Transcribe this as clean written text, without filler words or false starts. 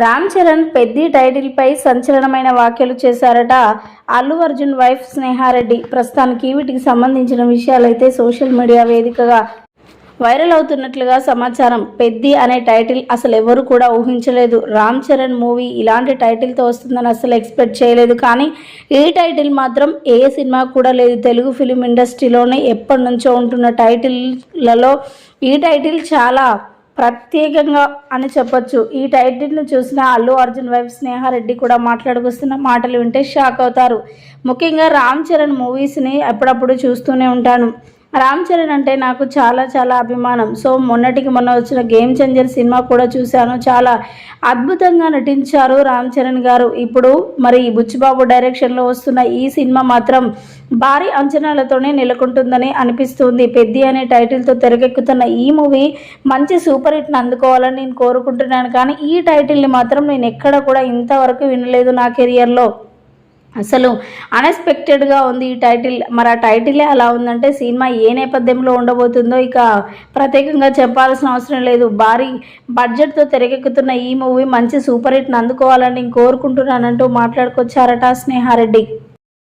Ram Charan Peddi title పై సంచలనమైన వ్యాఖ్యలు చేశారట. Allu Arjun wife Sneha Reddy. ప్రస్తుతానికి వీటికి సంబంధించిన విషయాలైతే సోషల్ మీడియా వేదికగా వైరల్ అవుతున్నట్లుగా సమాచారం. పెద్ది అనే టైటిల్ అసలు ఎవరు కూడా ఊహించలేదు. రామ్ చరణ్ మూవీ ఇలాంటి టైటిల్తో వస్తుందని అసలు ఎక్స్పెక్ట్ చేయలేదు. కానీ ఈ టైటిల్ మాత్రం ఏ సినిమా కూడా లేదు. తెలుగు ఫిలిం ఇండస్ట్రీలోనే ఎప్పటి నుంచో ఉంటున్న టైటిల్లలో ఈ టైటిల్ చాలా ప్రత్యేకంగా అని చెప్పొచ్చు. ఈ టైటిల్ను చూసిన అల్లు అర్జున్ వైఫ్ స్నేహారెడ్డి కూడా మాట్లాడుకొస్తున్న మాటలు వింటే షాక్ అవుతారు. ముఖ్యంగా రామ్ చరణ్ మూవీస్ని అప్పుడప్పుడు చూస్తూనే ఉంటాను. రామ్ చరణ్ అంటే నాకు చాలా చాలా అభిమానం. సో మొన్నటికి మొన్న వచ్చిన గేమ్ చేంజర్ సినిమా కూడా చూశాను. చాలా అద్భుతంగా నటించారు రామ్ చరణ్ గారు. ఇప్పుడు మరి బుచ్చిబాబు డైరెక్షన్లో వస్తున్న ఈ సినిమా మాత్రం భారీ అంచనాలతోనే నెలకొంటుందని అనిపిస్తుంది. పెద్ది అనే టైటిల్తో తెరకెక్కుతున్న ఈ మూవీ మంచి సూపర్ హిట్ని అందుకోవాలని నేను కోరుకుంటున్నాను. కానీ ఈ టైటిల్ని మాత్రం నేను ఎక్కడ కూడా ఇంతవరకు వినలేదు నా కెరియర్లో. అసలు అన్ఎక్స్పెక్టెడ్గా ఉంది ఈ టైటిల్. మరి ఆ టైటిలే అలా ఉందంటే సినిమా ఏ నేపథ్యంలో ఉండబోతుందో ఇక ప్రత్యేకంగా చెప్పాల్సిన అవసరం లేదు. భారీ బడ్జెట్తో తెరకెక్కుతున్న ఈ మూవీ మంచి సూపర్ హిట్ని అందుకోవాలని నేను కోరుకుంటున్నానంటూ మాట్లాడుకొచ్చారట స్నేహారెడ్డి.